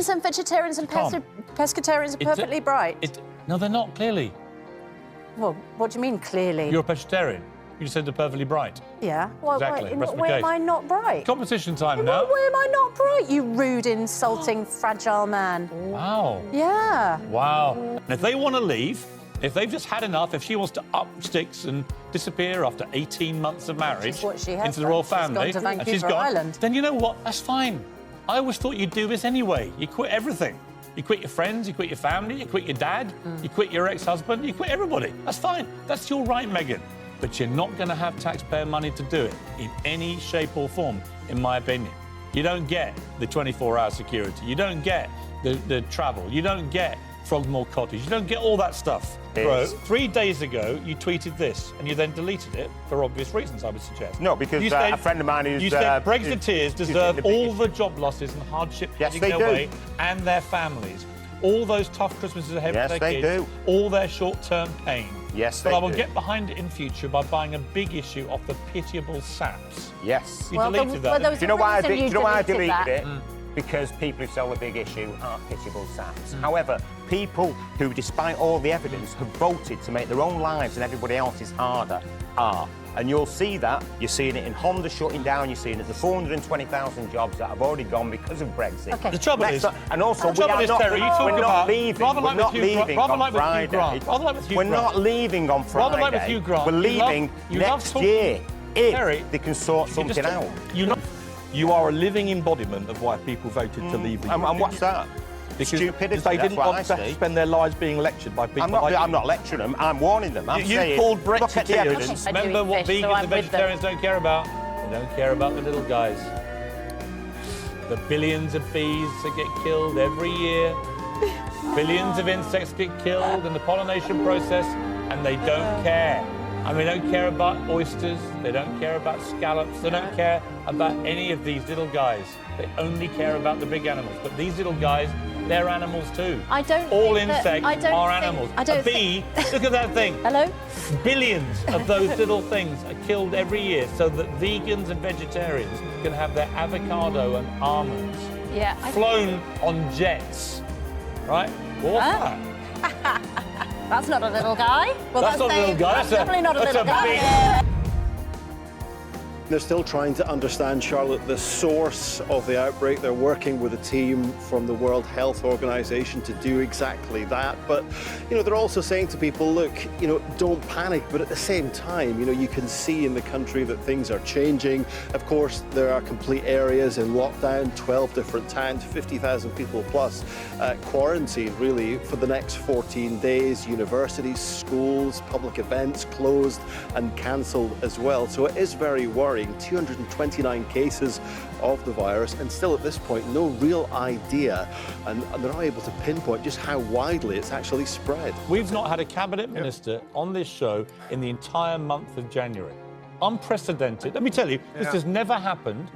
vegans and vegetarians and pescatarians are perfectly bright? No, they're not, clearly. Well, what do you mean, clearly? You're a vegetarian. You just said they're perfectly bright. Yeah. Well, Exactly. in what way am I not bright? Competition time In now. what way am I not bright, you rude, insulting, fragile man? Wow. Yeah. Wow. And if they want to leave, if they've just had enough, if she wants to up sticks and disappear after 18 months of marriage into the royal family, she's gone to and she's Vancouver gone, Island. then you know what? That's fine. I always thought you'd do this anyway. You quit everything. You quit your friends, you quit your family, you quit your dad, you quit your ex-husband, you quit everybody. That's fine. That's your right, Meghan. But you're not going to have taxpayer money to do it in any shape or form, in my opinion. You don't get the 24-hour security. You don't get the travel. You don't get Frogmore Cottage. You don't get all that stuff. Bro, 3 days ago, you tweeted this, and you then deleted it for obvious reasons, I would suggest. No, because a friend of mine who's... You said Brexiteers deserve all the job losses and hardship heading their way, and their families. All those tough Christmases ahead for their kids. All their short-term pain. Yes, but I will get behind it in future by buying a big issue off the pitiable saps. Yes. You deleted that. Do you know why I deleted it? Because people who sell a big issue aren't pitiable saps. However, people who, despite all the evidence, have voted to make their own lives and everybody else's harder are. And you'll see that. You're seeing it in Honda shutting down. You're seeing it in the 420,000 jobs that have already gone because of Brexit. Okay. The trouble is... And also, we're not leaving. We're not leaving on Friday. We're not leaving on Friday. Rather like with Hugh Grant. We're leaving next year if they can sort something out. You are a living embodiment of why people voted to leave the Union. And what's that? Because stupidity. they didn't want to spend their lives being lectured by people like you. I'm not lecturing them. I'm warning them. I'm saying, called Brexit look at the evidence. Remember what vegans and vegetarians don't care about? They don't care about the little guys. The billions of bees that get killed every year. Billions of insects get killed in the pollination process, and they don't care. And they don't care about oysters, they don't care about scallops, they don't care about any of these little guys. They only care about the big animals. But these little guys, they're animals too. All insects are animals. A bee, look at that thing. Hello? Billions of those little things are killed every year so that vegans and vegetarians can have their avocado and almonds flown on jets. Right? What's that? That's not a little guy. Well, that's not a little guy. That's definitely not a little guy. They're still trying to understand, Charlotte, the source of the outbreak. They're working with a team from the World Health Organization to do exactly that. But, you know, they're also saying to people, look, you know, don't panic. But at the same time, you know, you can see in the country that things are changing. Of course, there are complete areas in lockdown, 12 different towns, 50,000 people plus quarantined, really, for the next 14 days. Universities, schools, public events closed and cancelled as well. So it is very worrying. 229 cases of the virus, and still at this point, no real idea, and they're not able to pinpoint just how widely it's actually spread. We've not had a cabinet minister on this show in the entire month of January. Unprecedented. Let me tell you, this has never happened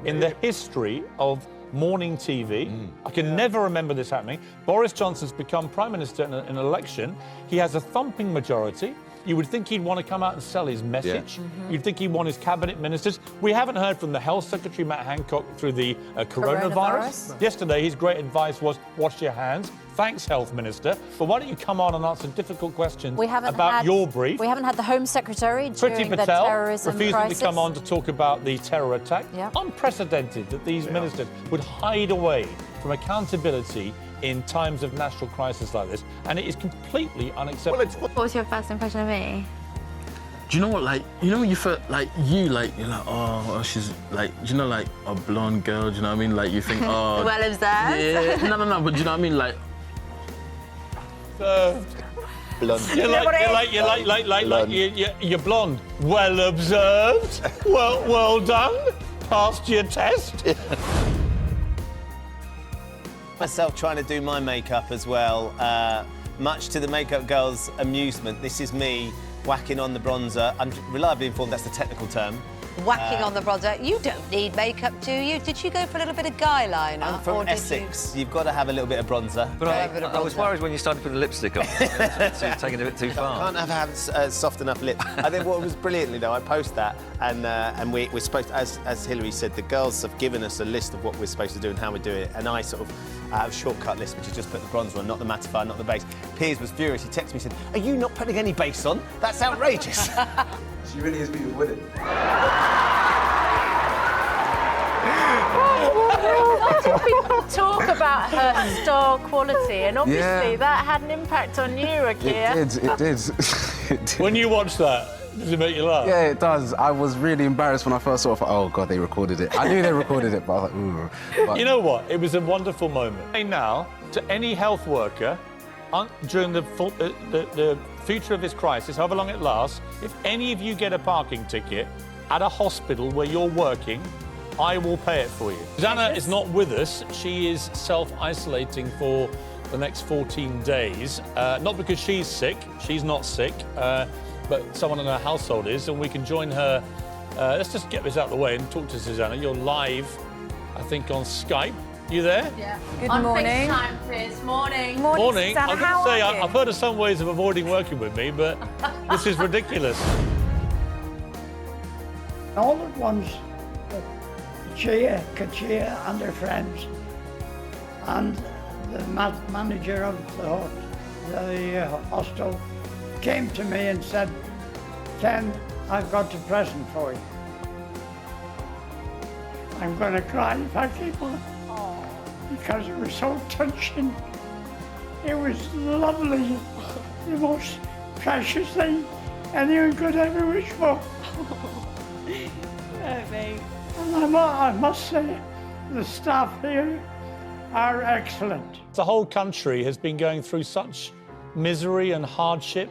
in the history of morning TV. I can never remember this happening. Boris Johnson's become Prime Minister in an election. He has a thumping majority. You would think he'd want to come out and sell his message. You'd think he'd want his cabinet ministers. We haven't heard from the Health Secretary, Matt Hancock, through the coronavirus. Yesterday, his great advice was, wash your hands. Thanks, Health Minister. But why don't you come on and answer difficult questions about your brief? We haven't had the Home Secretary during the terrorism refusing crisis. to come on to talk about the terror attack. Unprecedented that these ministers would hide away from accountability in times of national crisis like this, and it is completely unacceptable. What was your first impression of me? Do you know what, like, you know, you felt like you're like, oh, she's like, you know, like a blonde girl, do you know what I mean? Like, you think, oh. Well observed. Yeah, no, but do you know what I mean? Like, blonde. You're blonde. Well observed. Well done. Passed your test. Myself trying to do my makeup as well, much to the makeup girl's amusement. This is me whacking on the bronzer. I'm reliably informed that's the technical term. whacking on the bronzer. You don't need makeup, do you? Did you go for a little bit of guy liner? I'm from Essex. You've got to have a little bit of bronzer. But I was worried when you started putting lipstick on. It's taking it a bit too far. Can't have soft enough lip. I think what was brilliantly though, I post that, and we're supposed to, as Hilary said, the girls have given us a list of what we're supposed to do and how we do it, and I sort of have a shortcut list, which is just put the bronzer on, not the mattifier, not the base. Piers was furious. He texted me and said, "Are you not putting any base on? That's outrageous." She really is being with it. People talk about her star quality, and obviously that had an impact on you, Akia. It did. It did. When you watch that, does it make you laugh? Yeah, it does. I was really embarrassed when I first saw it. Oh, God, they recorded it. I knew they recorded it, but I was like, ooh. But... You know what? It was a wonderful moment. Hey, now, to any health worker, during the future of this crisis, however long it lasts, if any of you get a parking ticket at a hospital where you're working, I will pay it for you. Susanna is not with us. She is self-isolating for the next 14 days. Not because she's sick. She's not sick. But someone in her household is, and we can join her. Let's just get this out of the way and talk to Susanna. You're live, I think, on Skype. You there? Yeah. Good on morning. FaceTime, Piers. Morning. Morning. Susanna, I'm going to say, I've heard of some ways of avoiding working with me, but this is ridiculous. All at once, Kachia and her friends, and the manager of the hostel came to me and said, "Ken, I've got a present for you." I'm going to cry if I keep on, because it was so touching. It was lovely, the most precious thing anyone could ever wish for. And I must say, the staff here are excellent. The whole country has been going through such misery and hardship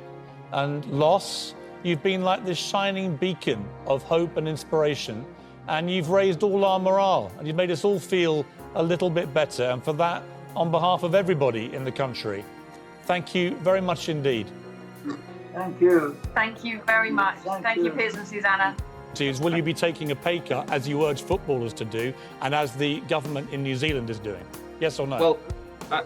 and loss. You've been like this shining beacon of hope and inspiration, and you've raised all our morale, and you've made us all feel a little bit better. And for that, on behalf of everybody in the country, thank you very much indeed. Thank you. Thank you very much. Thank you, Piers and Susanna. Will you be taking a pay cut, as you urge footballers to do, and as the government in New Zealand is doing? Yes or no? Well,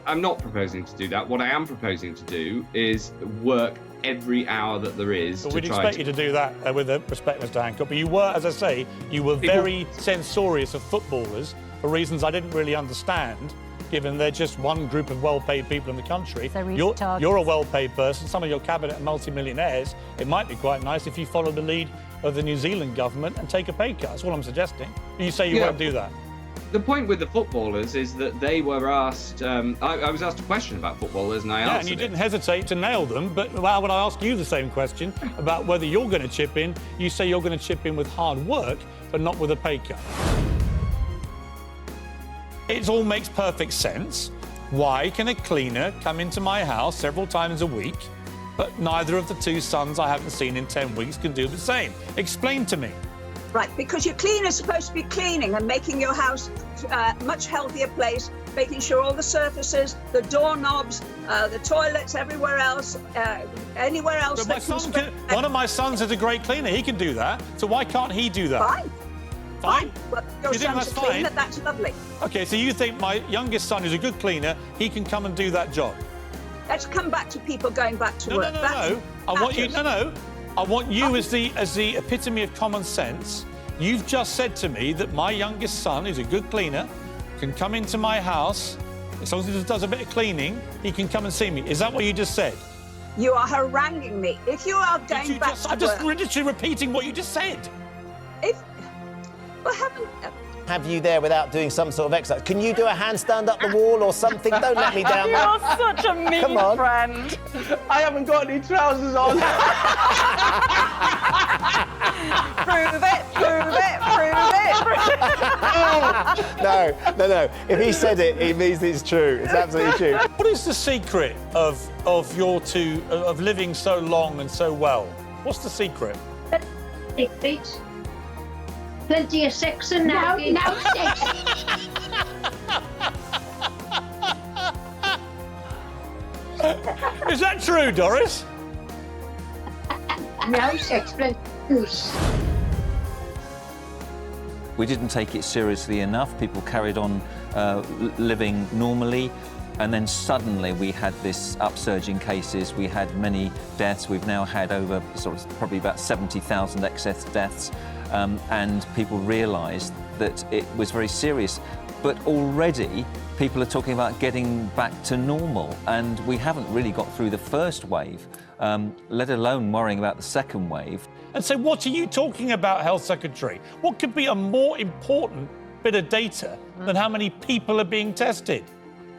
I'm not proposing to do that. What I am proposing to do is work every hour that there is. We'd expect you to do that with respect, Mr. Hancock. But you were, as I say, you were very censorious of footballers for reasons I didn't really understand, given they're just one group of well-paid people in the country. You're a well-paid person. Some of your cabinet are multi-millionaires. It might be quite nice if you follow the lead of the New Zealand government and take a pay cut. That's all I'm suggesting. You say you won't do that. The point with the footballers is that they were asked... I was asked a question about footballers and I answered and you didn't hesitate to nail them, but when I ask you the same question about whether you're going to chip in, you say you're going to chip in with hard work, but not with a pay cut. It all makes perfect sense. Why can a cleaner come into my house several times a week, but neither of the two sons I haven't seen in 10 weeks can do the same? Explain to me. Right, because your cleaner's supposed to be cleaning and making your house a much healthier place, making sure all the surfaces, the doorknobs, the toilets, everywhere else, anywhere else. One of my sons is a great cleaner. He can do that. So why can't he do that? Fine. Fine. Well, your son's a cleaner, that's lovely. OK, so you think my youngest son, who's a good cleaner, he can come and do that job? Let's come back to people going back to work. No. I want you as the epitome of common sense. You've just said to me that my youngest son, who's a good cleaner, can come into my house. As long as he does a bit of cleaning, he can come and see me. Is that what you just said? You are haranguing me. If you are going back to work... I'm just literally repeating what you just said. Have you there without doing some sort of exercise? Can you do a handstand up the wall or something? Don't let me down. You're such a mean friend. I haven't got any trousers on. Prove it. No. If he said it, it means it's true. It's absolutely true. What is the secret of your two of living so long and so well? What's the secret? Secret. Plenty of sex and nagging. No sex. Is that true, Doris? No sex, plenty of goose. We didn't take it seriously enough. People carried on living normally. And then suddenly we had this upsurge in cases. We had many deaths. We've now had over probably about 70,000 excess deaths. And people realised that it was very serious. But already people are talking about getting back to normal. And we haven't really got through the first wave, let alone worrying about the second wave. And so what are you talking about, Health Secretary? What could be a more important bit of data than how many people are being tested?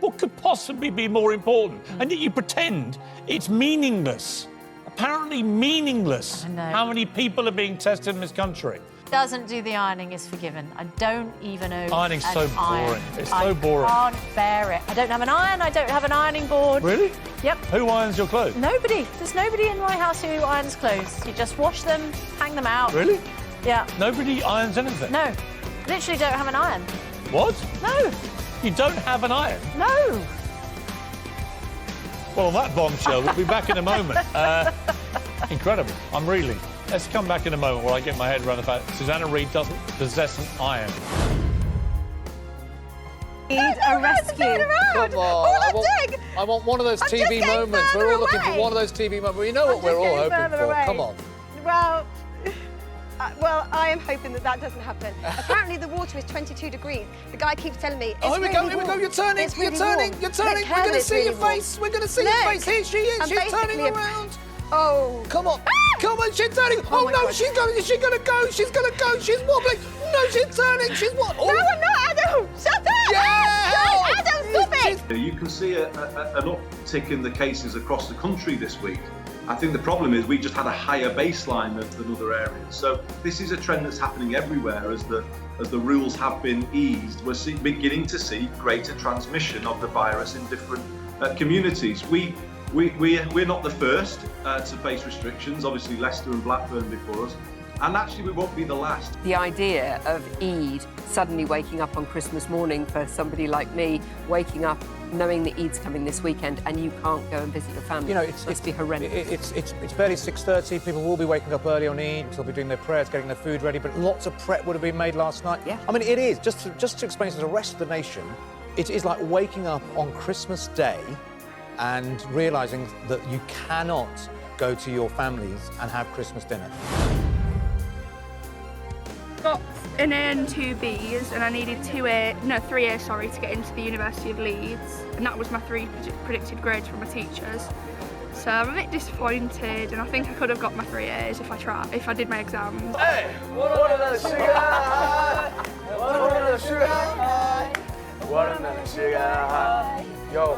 What could possibly be more important? And yet you pretend it's meaningless. Apparently meaningless. How many people are being tested in this country? Doesn't do the ironing is forgiven. I don't even own Ironing's so boring. It's so boring. I can't bear it. I don't have an iron. I don't have an ironing board. Really? Yep. Who irons your clothes? Nobody. There's nobody in my house who irons clothes. You just wash them, hang them out. Really? Yeah. Nobody irons anything? No. Literally don't have an iron. What? No. You don't have an iron? No. Well, on that bombshell, we'll be back in a moment. Incredible. I'm reeling. Let's come back in a moment while I get my head around the fact Susanna Reid doesn't possess an iron. Need a rescue. Come on. I want one of those TV moments. We're all looking for one of those TV moments. We know what we're all hoping for. Come on. Well, I am hoping that doesn't happen. Apparently, the water is 22 degrees. The guy keeps telling me. Oh, here we go. You're turning. You're turning. We're going to see your face. We're going to see your face. Here she is. She's turning around. Oh. Come on. Come on, she's turning. Oh, no, she's going. Is she going to go? She's going to go. She's wobbling. No, she's turning. She's what? No, I'm not, Adam. Shut up. Yeah. Adam, stop it. You can see an uptick in the cases across the country this week. I think the problem is we just had a higher baseline than other areas. So this is a trend that's happening everywhere as the rules have been eased. We're beginning to see greater transmission of the virus in different communities. We're not the first to face restrictions. Obviously, Leicester and Blackburn before us. And actually, we won't be the last. The idea of Eid suddenly waking up on Christmas morning for somebody like me, waking up knowing that Eid's coming this weekend and you can't go and visit your family. You know, it must be horrendous. It's barely 6:30. People will be waking up early on Eid because they'll be doing their prayers, getting their food ready. But lots of prep would have been made last night. Yeah. I mean, it is just to explain to the rest of the nation. It is like waking up on Christmas Day and realising that you cannot go to your families and have Christmas dinner. Got an A and 2 Bs, and I needed 3 A's, to get into the University of Leeds, and that was my 3 predicted grades from my teachers. So I'm a bit disappointed, and I think I could have got my 3 A's if I did my exams. Hey, watermelon sugar high, watermelon sugar high, watermelon sugar high. Yo.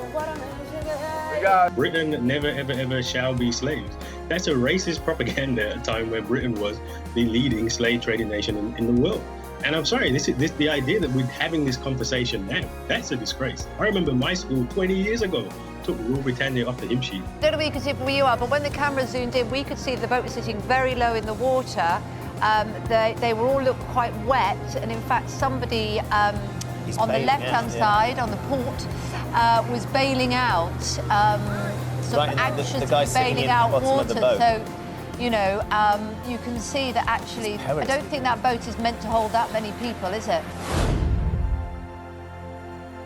Britain never, ever shall be slaves. That's a racist propaganda at a time where Britain was the leading slave trading nation in the world. And I'm sorry, the idea that we're having this conversation now, that's a disgrace. I remember my school 20 years ago took Rule Britannia off the hymn sheet. I don't know if you could see it from where you are, but when the camera zoomed in, we could see the boat was sitting very low in the water. They were all looked quite wet, and in fact somebody on the left-hand side, on the port, was bailing out, anxiously bailing out water. So, you can see that actually, I don't think that boat is meant to hold that many people, is it?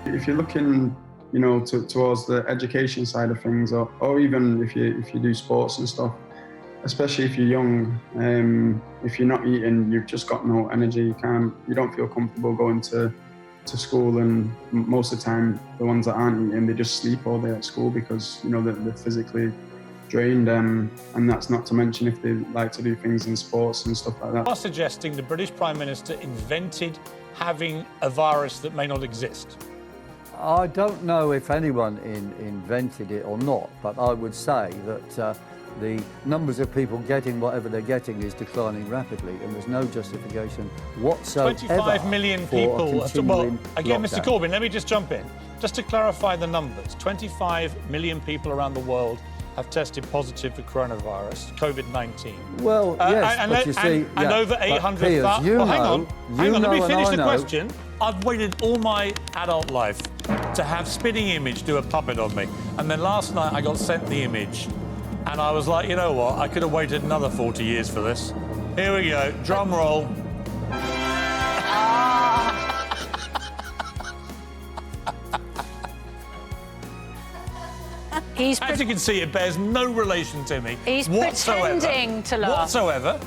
If you're looking, towards the education side of things, or even if you do sports and stuff, especially if you're young, if you're not eating, you've just got no energy. You don't feel comfortable going to school, and most of the time the ones that aren't eating, they just sleep all day at school because they're physically drained, and that's not to mention if they like to do things in sports and stuff like that. You are suggesting the British Prime Minister invented having a virus that may not exist? I don't know if anyone invented it or not, but I would say that the numbers of people getting whatever they're getting is declining rapidly, and there's no justification whatsoever 25 million people. Well, again, Mr. lockdown. Corbyn, let me just jump in. Just to clarify the numbers, 25 million people around the world have tested positive for coronavirus, COVID-19. Well, yes, but you see... And over 800,000... Piers, hang on, let me finish the question. I've waited all my adult life to have Spitting Image do a puppet of me. And then last night I got sent the image. And I was like, you know what? I could have waited another 40 years for this. Here we go. Drum roll. As you can see, it bears no relation to me He's whatsoever. pretending to laugh. Whatsoever.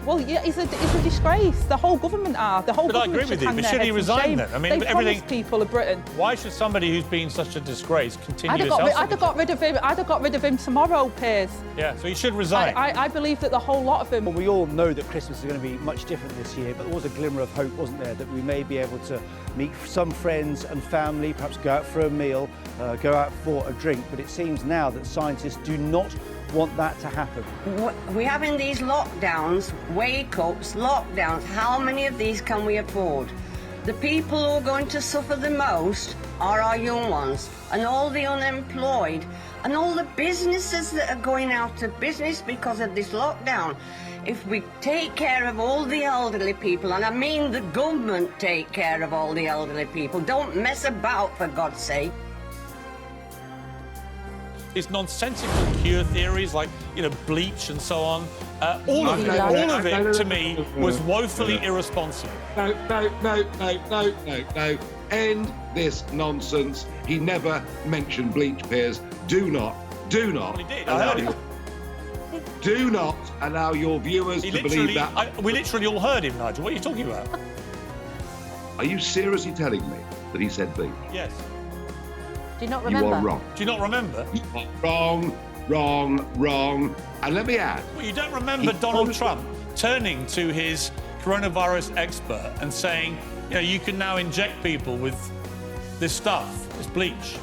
Well, yeah, it's a disgrace. The whole government are. The whole But I government agree with you. hang But their should he heads in resign shame. then? I mean, they everything. promised people of Britain. Why should somebody who's been such a disgrace continue I'd his have health got rid of him. I'd have got rid of him tomorrow, Piers. Yeah, so he should resign. I believe that the whole lot of them. Well, we all know that Christmas is going to be much different this year, but there was a glimmer of hope, wasn't there, that we may be able to meet some friends and family, perhaps go out for a meal, go out for a drink. But it seems now that scientists do not want that to happen. We're having these lockdowns, wake-ups, lockdowns. How many of these can we afford? The people who are going to suffer the most are our young ones, and all the unemployed, and all the businesses that are going out of business because of this lockdown. If we take care of all the elderly people, and I mean the government take care of all the elderly people, don't mess about, for God's sake. It's nonsensical cure theories like, bleach and so on. All of it, to me, was woefully irresponsible. No. End this nonsense. He never mentioned bleach, Piers. Do not. Well, he did. I heard him. Do not allow your viewers to believe that. We literally all heard him, Nigel. What are you talking about? Are you seriously telling me that he said bleach? Yes. Do you not remember? You are wrong. Do you not remember? You are wrong. And let me add. Well, you don't remember Donald Trump turning to his coronavirus expert and saying, you can now inject people with this stuff, this bleach.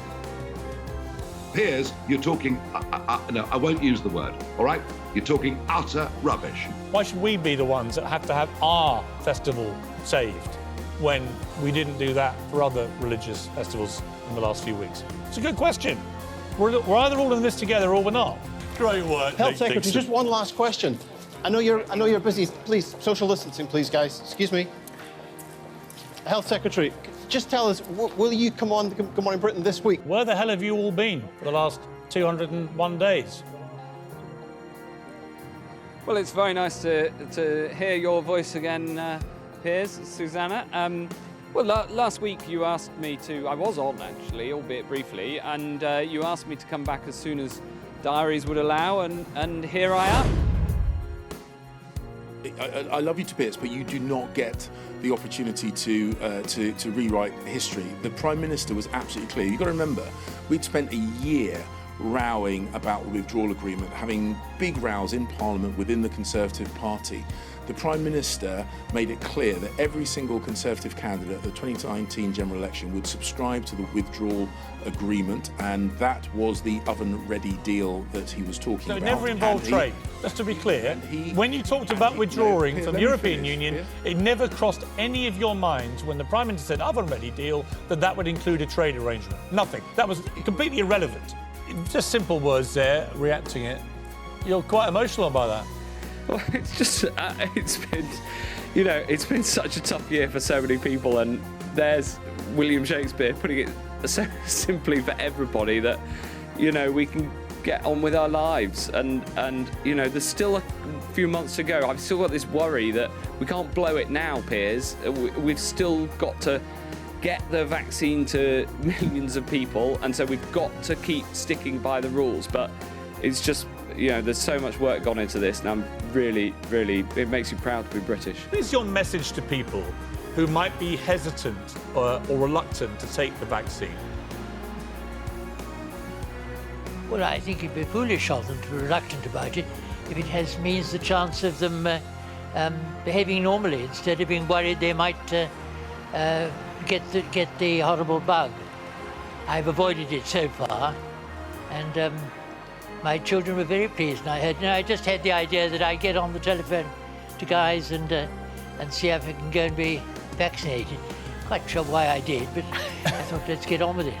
Piers, you're talking, no, I won't use the word, all right? You're talking utter rubbish. Why should we be the ones that have to have our festival saved when we didn't do that for other religious festivals in the last few weeks? It's a good question. We're either all in this together or we're not. Great work, Health Nick Secretary, Dixon. just one last question. I know you're busy. Please, social distancing, please, guys. Excuse me. Health Secretary, just tell us, will you come on Good Morning Britain this week? Where the hell have you all been for the last 201 days? Well, it's very nice to hear your voice again, Piers, Susanna. Well, last week you asked me to, I was on actually, albeit briefly, and you asked me to come back as soon as diaries would allow, and here I am. I love you to bits, but you do not get the opportunity to rewrite history. The Prime Minister was absolutely clear. You've got to remember, we'd spent a year rowing about the withdrawal agreement, having big rows in Parliament within the Conservative Party. The Prime Minister made it clear that every single Conservative candidate at the 2019 general election would subscribe to the withdrawal agreement, and that was the oven-ready deal that he was talking about. So it never involved trade. Just to be clear, when you talked about withdrawing from the European Union, it never crossed any of your minds when the Prime Minister said oven-ready deal that would include a trade arrangement. Nothing. That was completely irrelevant. Just simple words there, reacting it. You're quite emotional by that. Well, it's just, it's been such a tough year for so many people, and there's William Shakespeare putting it so simply for everybody that, we can get on with our lives, and there's still a few months to go. I've still got this worry that we can't blow it now, Piers. We've still got to get the vaccine to millions of people, and so we've got to keep sticking by the rules, but it's just, there's so much work gone into this, and I'm really, it makes you proud to be British. What is your message to people who might be hesitant or reluctant to take the vaccine? Well, I think it'd be foolish of them to be reluctant about it if it means the chance of them behaving normally instead of being worried they might get the horrible bug. I've avoided it so far, and my children were very pleased. And I just had the idea that I'd get on the telephone to guys and see if I can go and be vaccinated. Quite sure why I did, but I thought, let's get on with it.